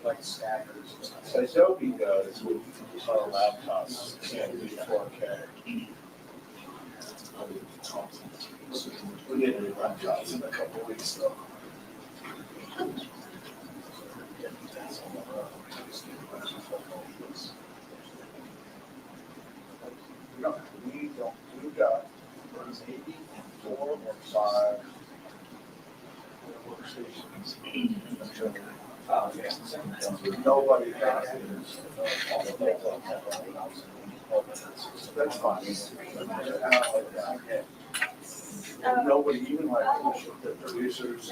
Like stackers. So Adobe does with our laptops and do 4K. We get new laptops in a couple of weeks though. We've got maybe 4 or 5 workstations. Nobody has it. That's fine. Nobody, even like the producers,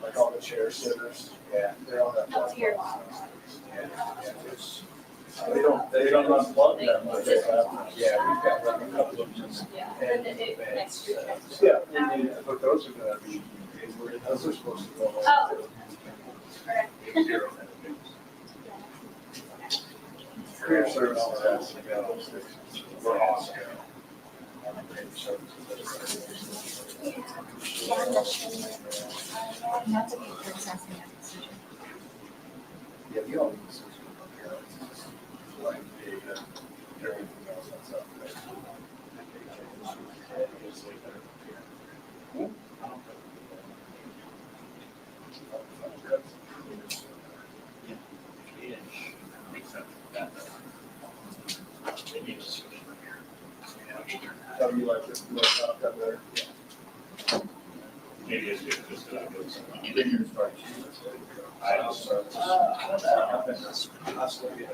like all the chair sitters, they all have that. They don't unplug them, but they have, we've got like a couple of just. But those are gonna be, those are supposed to go away. Career service has to go. We're awesome. Yeah, you don't need to like data, everything else that's up there. Tell you like this, up there. Maybe it's just that I go somewhere. I also, I still get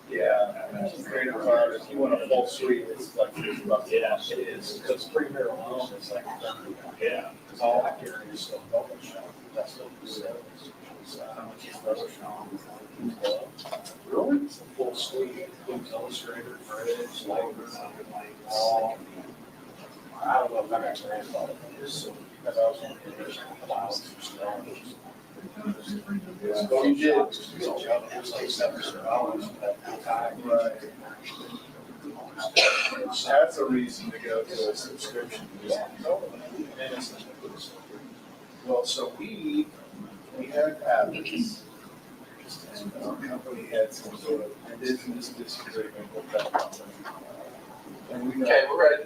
yeah, creative card, if you want a full suite, it's like $50. Yeah, it is, because Premier alone is like, yeah. because all I carry is still double shot, that's what we said. Really? It's a full suite, includes Illustrator, Bridge, Lightroom, I don't know if I'm actually in about it, because I was on the original clouds. You did, it was like $700 at the time. Right. That's a reason to go to a subscription. Well, so we had patents. Our company had some sort of business disagreement with that company. And we Okay, we're ready.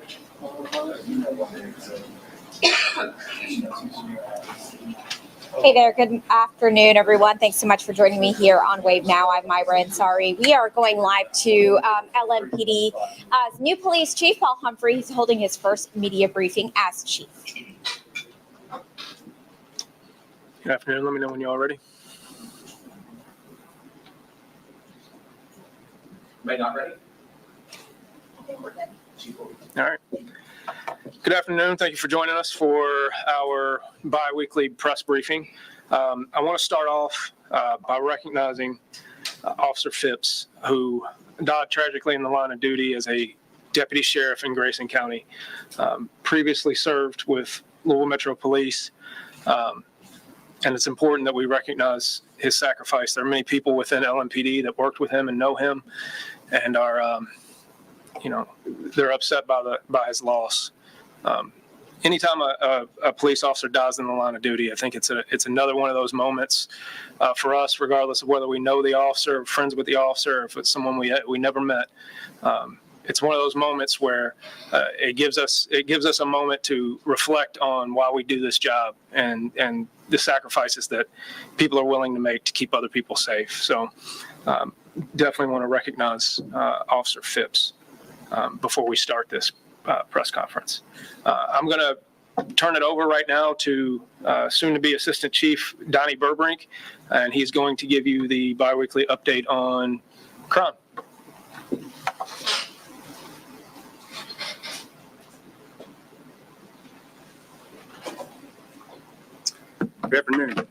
Hey there, good afternoon, everyone. Thanks so much for joining me here on Wave Now. I'm Myra Ansari. We are going live to LMPD. New Police Chief Paul Humphrey. He's holding his first media briefing as chief. Good afternoon. Let me know when you're all ready. May not ready? All right. Good afternoon. Thank you for joining us for our bi-weekly press briefing. I want to start off by recognizing Officer Phipps, who died tragically in the line of duty as a deputy sheriff in Grayson County. Previously served with Louisville Metro Police, and it's important that we recognize his sacrifice. There are many people within LMPD that worked with him and know him, and are, they're upset by his loss. Anytime a police officer dies in the line of duty, I think it's another one of those moments for us, regardless of whether we know the officer, or friends with the officer, or if it's someone we never met. It's one of those moments where it gives us a moment to reflect on why we do this job and the sacrifices that people are willing to make to keep other people safe. So definitely want to recognize Officer Phipps before we start this press conference. I'm going to turn it over right now to soon-to-be Assistant Chief Donnie Burbrink, and he's going to give you the biweekly update on crime. Good afternoon.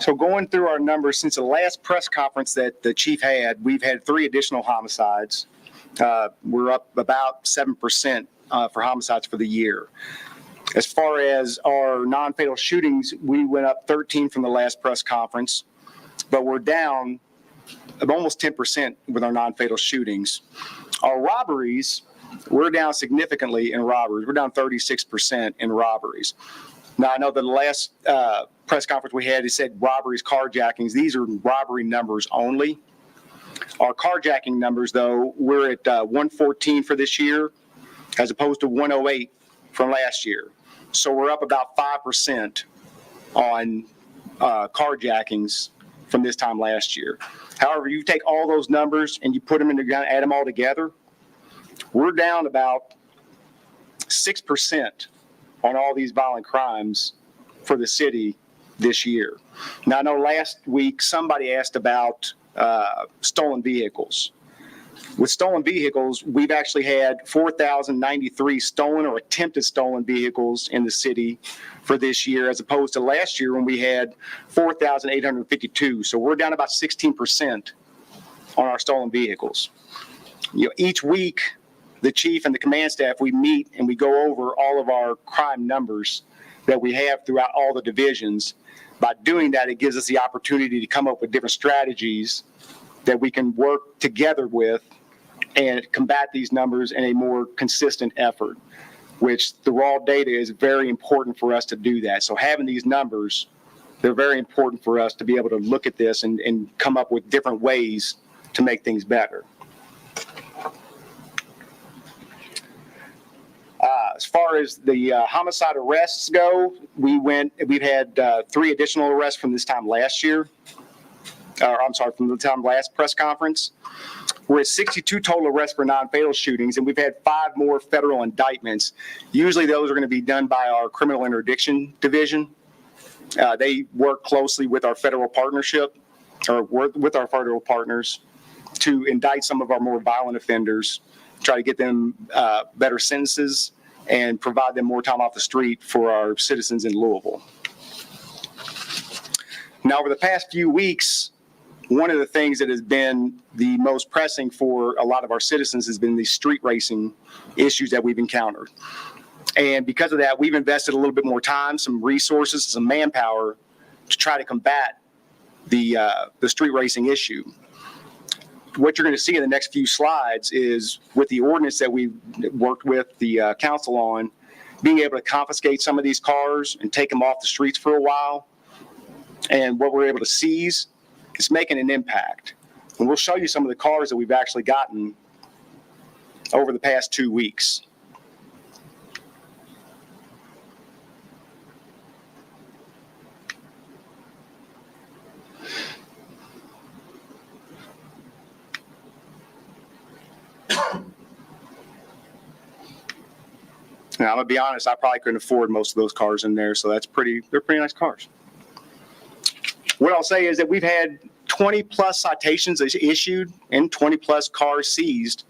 So going through our numbers, since the last press conference that the chief had, we've had 3 additional homicides. We're up about 7% for homicides for the year. As far as our non-fatal shootings, we went up 13 from the last press conference, but we're down almost 10% with our non-fatal shootings. Our robberies, we're down significantly in robberies. We're down 36% in robberies. Now, I know the last press conference we had, it said robberies, carjackings. These are robbery numbers only. Our carjacking numbers, though, we're at 114 for this year as opposed to 108 from last year. So we're up about 5% on carjackings from this time last year. However, you take all those numbers and you put them in the gun, add them all together, we're down about 6% on all these violent crimes for the city this year. Now, I know last week somebody asked about stolen vehicles. With stolen vehicles, we've actually had 4,093 stolen or attempted stolen vehicles in the city for this year, as opposed to last year when we had 4,852. So we're down about 16% on our stolen vehicles. Each week, the chief and the command staff, we meet and we go over all of our crime numbers that we have throughout all the divisions. By doing that, it gives us the opportunity to come up with different strategies that we can work together with and combat these numbers in a more consistent effort, which the raw data is very important for us to do that. So having these numbers, they're very important for us to be able to look at this and come up with different ways to make things better. As far as the homicide arrests go, we've had 3 additional arrests from this time last year. From the time last press conference. We're at 62 total arrests for non-fatal shootings, and we've had 5 more federal indictments. Usually those are going to be done by our criminal interdiction division. They work closely with our federal partnership, or work with our federal partners to indict some of our more violent offenders, try to get them better sentences, and provide them more time off the street for our citizens in Louisville. Now, over the past few weeks, one of the things that has been the most pressing for a lot of our citizens has been the street racing issues that we've encountered. And because of that, we've invested a little bit more time, some resources, some manpower to try to combat the street racing issue. What you're going to see in the next few slides is with the ordinance that we've worked with the council on, being able to confiscate some of these cars and take them off the streets for a while. And what we're able to seize, it's making an impact. And we'll show you some of the cars that we've actually gotten over the past 2 weeks. Now, I'm gonna be honest, I probably couldn't afford most of those cars in there, so they're pretty nice cars. What I'll say is that we've had 20 plus citations issued and 20 plus cars seized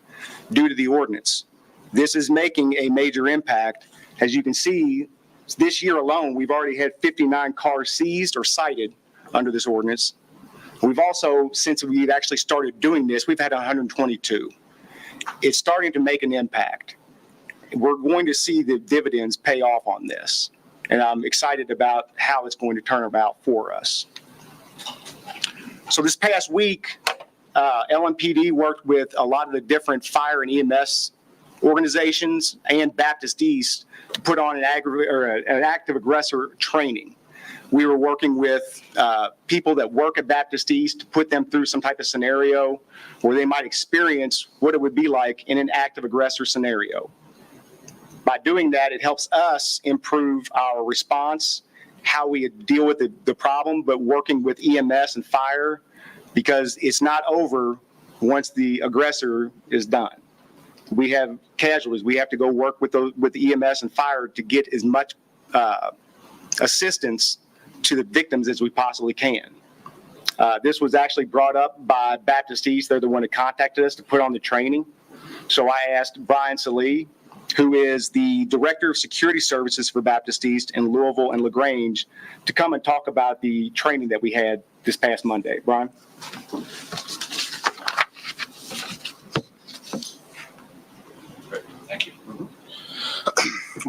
due to the ordinance. This is making a major impact. As you can see, this year alone, we've already had 59 cars seized or cited under this ordinance. We've also, since we've actually started doing this, we've had 122. It's starting to make an impact. We're going to see the dividends pay off on this, and I'm excited about how it's going to turn about for us. So this past week, LMPD worked with a lot of the different fire and EMS organizations and Baptist East to put on an active aggressor training. We were working with people that work at Baptist East to put them through some type of scenario where they might experience what it would be like in an active aggressor scenario. By doing that, it helps us improve our response, how we deal with the problem, but working with EMS and fire, because it's not over once the aggressor is done. We have casualties. We have to go work with the EMS and fire to get as much assistance to the victims as we possibly can. This was actually brought up by Baptist East. They're the one that contacted us to put on the training. So I asked Brian Salee, who is the Director of Security Services for Baptist East in Louisville and LaGrange, to come and talk about the training that we had this past Monday. Brian?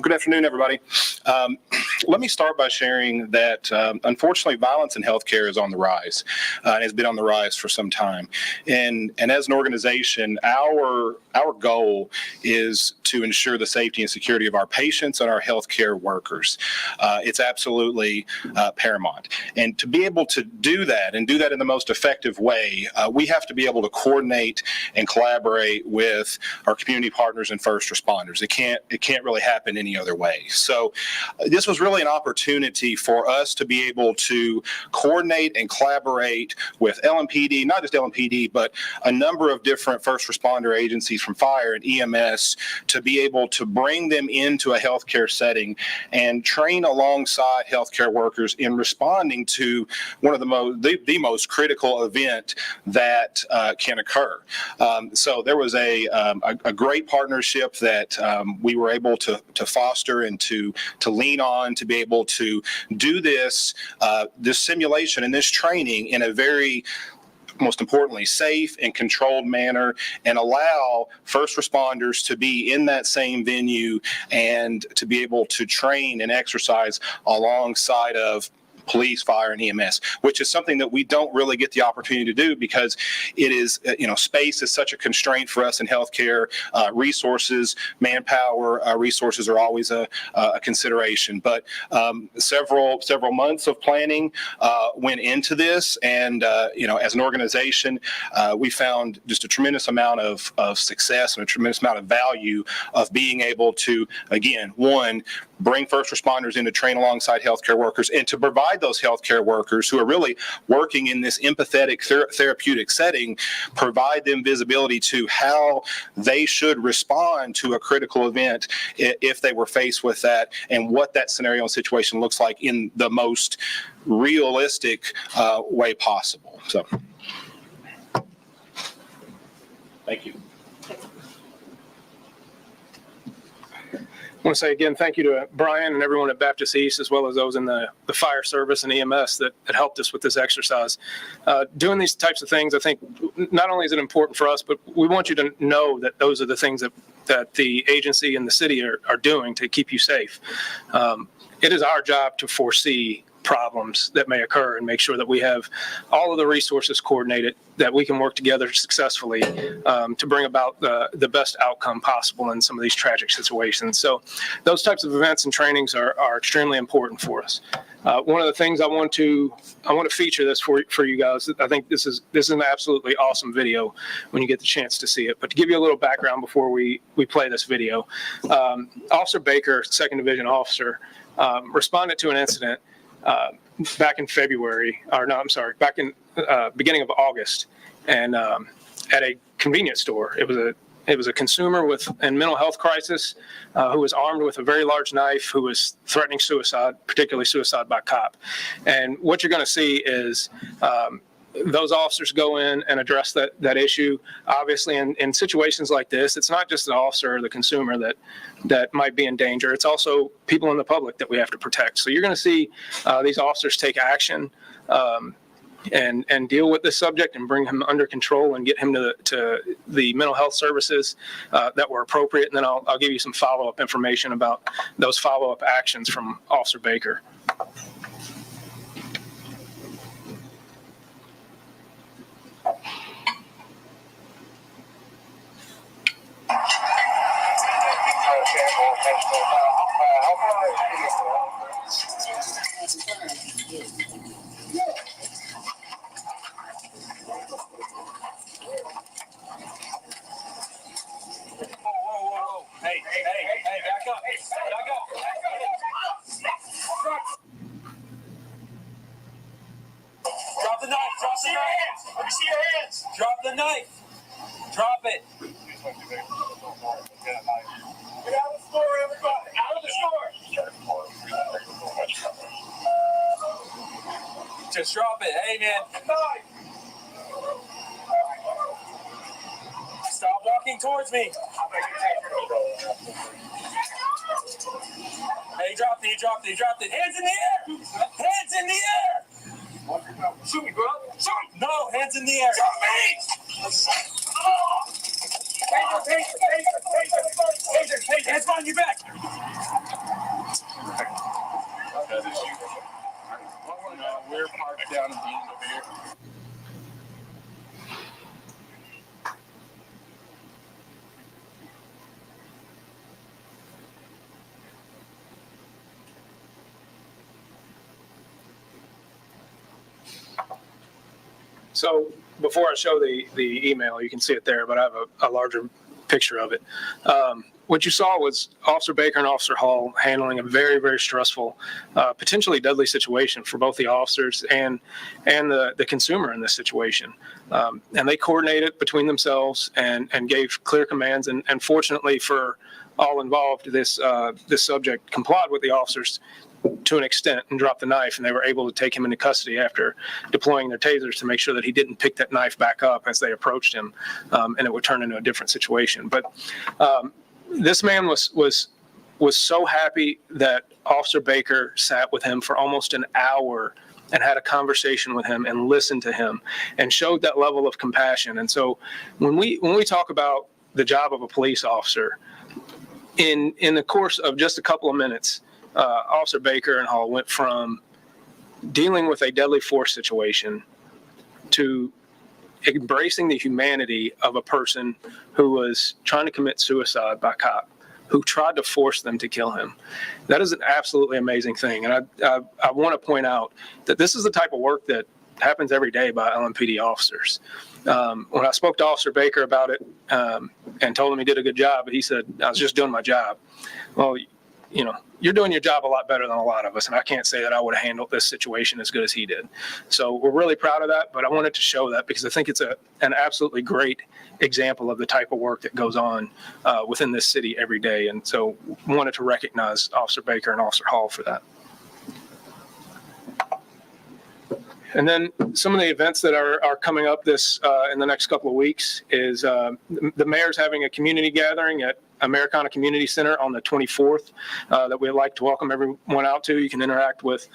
Good afternoon, everybody. Let me start by sharing that unfortunately violence in healthcare is on the rise and has been on the rise for some time. And as an organization, our goal is to ensure the safety and security of our patients and our healthcare workers. It's absolutely paramount. And to be able to do that and do that in the most effective way, we have to be able to coordinate and collaborate with our community partners and first responders. It can't really happen any other way. So this was really an opportunity for us to be able to coordinate and collaborate with LMPD, not just LMPD, but a number of different first responder agencies from fire and EMS to be able to bring them into a healthcare setting and train alongside healthcare workers in responding to one of the most critical event that can occur. So there was a great partnership that we were able to foster and to lean on to be able to do this simulation and this training in a very, most importantly, safe and controlled manner, and allow first responders to be in that same venue and to be able to train and exercise alongside of police, fire, and EMS, which is something that we don't really get the opportunity to do because it is, space is such a constraint for us in healthcare. Resources, manpower, resources are always a consideration. But several months of planning went into this, and as an organization, we found just a tremendous amount of success and a tremendous amount of value of being able to, again, one, bring first responders in to train alongside healthcare workers and to provide those healthcare workers who are really working in this empathetic therapeutic setting, provide them visibility to how they should respond to a critical event if they were faced with that, and what that scenario and situation looks like in the most realistic way possible. So, thank you. I want to say again, thank you to Brian and everyone at Baptist East, as well as those in the fire service and EMS that helped us with this exercise. Doing these types of things, I think not only is it important for us, but we want you to know that those are the things that the agency and the city are doing to keep you safe. It is our job to foresee problems that may occur and make sure that we have all of the resources coordinated, that we can work together successfully to bring about the best outcome possible in some of these tragic situations. So those types of events and trainings are extremely important for us. One of the things I want to feature this for you guys. I think this is an absolutely awesome video when you get the chance to see it. But to give you a little background before we play this video, Officer Baker, 2nd Division officer, responded to an incident back in back in beginning of August, and at a convenience store. It was a consumer in mental health crisis who was armed with a very large knife, who was threatening suicide, particularly suicide by cop. And what you're going to see is those officers go in and address that issue. Obviously, in situations like this, it's not just the officer or the consumer that might be in danger. It's also people in the public that we have to protect. So you're going to see these officers take action and deal with this subject and bring him under control and get him to the mental health services that were appropriate. And then I'll give you some follow-up information about those follow-up actions from Officer Baker. Hey, back up. Drop the knife. Let me see your hands. Drop the knife. Drop it. Get out of the store, everybody. Out of the store. Just drop it. Hey, man. Knife. Stop walking towards me. Hey, he dropped it. Hands in the air. Hands in the air. Shoot me, bro. Shoot me. No, hands in the air. Shoot me. Taser. Hands behind your back. No, we're parked down at the end over here. So before I show the email, you can see it there, but I have a larger picture of it. What you saw was Officer Baker and Officer Hall handling a very, very stressful, potentially deadly situation for both the officers and the consumer in this situation. And they coordinated between themselves and gave clear commands. And fortunately for all involved, this subject complied with the officers to an extent and dropped the knife, and they were able to take him into custody after deploying their tasers to make sure that he didn't pick that knife back up as they approached him, and it would turn into a different situation. But this man was so happy that Officer Baker sat with him for almost an hour and had a conversation with him and listened to him and showed that level of compassion. And so when we talk about the job of a police officer, in the course of just a couple of minutes, Officer Baker and Hall went from dealing with a deadly force situation to embracing the humanity of a person who was trying to commit suicide by cop, who tried to force them to kill him. That is an absolutely amazing thing. And I want to point out that this is the type of work that happens every day by LMPD officers. When I spoke to Officer Baker about it and told him he did a good job, he said, I was just doing my job. Well, you know, you're doing your job a lot better than a lot of us, and I can't say that I would have handled this situation as good as he did. So we're really proud of that, but I wanted to show that because I think it's an absolutely great example of the type of work that goes on within this city every day. And so wanted to recognize Officer Baker and Officer Hall for that. And then some of the events that are coming up in the next couple of weeks is the mayor's having a community gathering at Americana Community Center on the 24th that we'd like to welcome everyone out to. You can interact with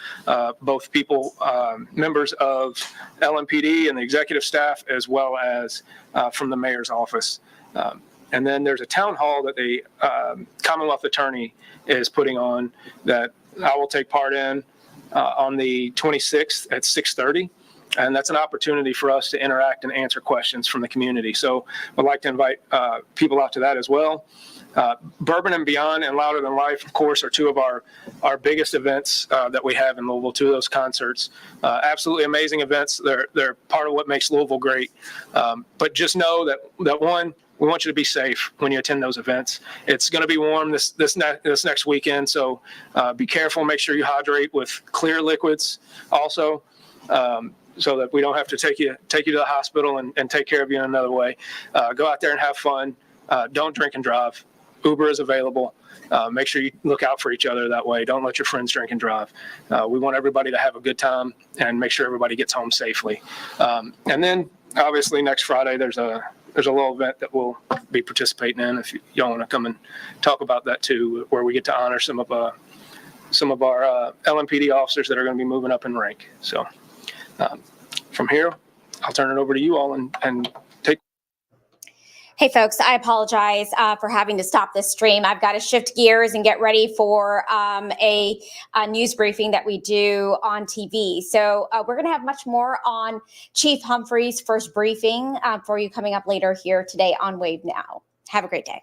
both people, members of LMPD and the executive staff, as well as from the mayor's office. And then there's a town hall that the Commonwealth Attorney is putting on that I will take part in on the 26th at 6:30. And that's an opportunity for us to interact and answer questions from the community. So I'd like to invite people out to that as well. Bourbon and Beyond and Louder Than Life, of course, are two of our biggest events that we have in Louisville, two of those concerts. Absolutely amazing events. They're part of what makes Louisville great. But just know that one, we want you to be safe when you attend those events. It's going to be warm this next weekend, so be careful. Make sure you hydrate with clear liquids also, so that we don't have to take you to the hospital and take care of you in another way. Go out there and have fun. Don't drink and drive. Uber is available. Make sure you look out for each other that way. Don't let your friends drink and drive. We want everybody to have a good time and make sure everybody gets home safely. And then obviously next Friday there's a little event that we'll be participating in. If y'all want to come and talk about that too, where we get to honor some of our LMPD officers that are going to be moving up in rank. So from here, I'll turn it over to you all and take. Hey folks, I apologize for having to stop this stream. I've got to shift gears and get ready for a news briefing that we do on TV. So we're going to have much more on Chief Humphrey's first briefing for you coming up later here today on Wave Now. Have a great day.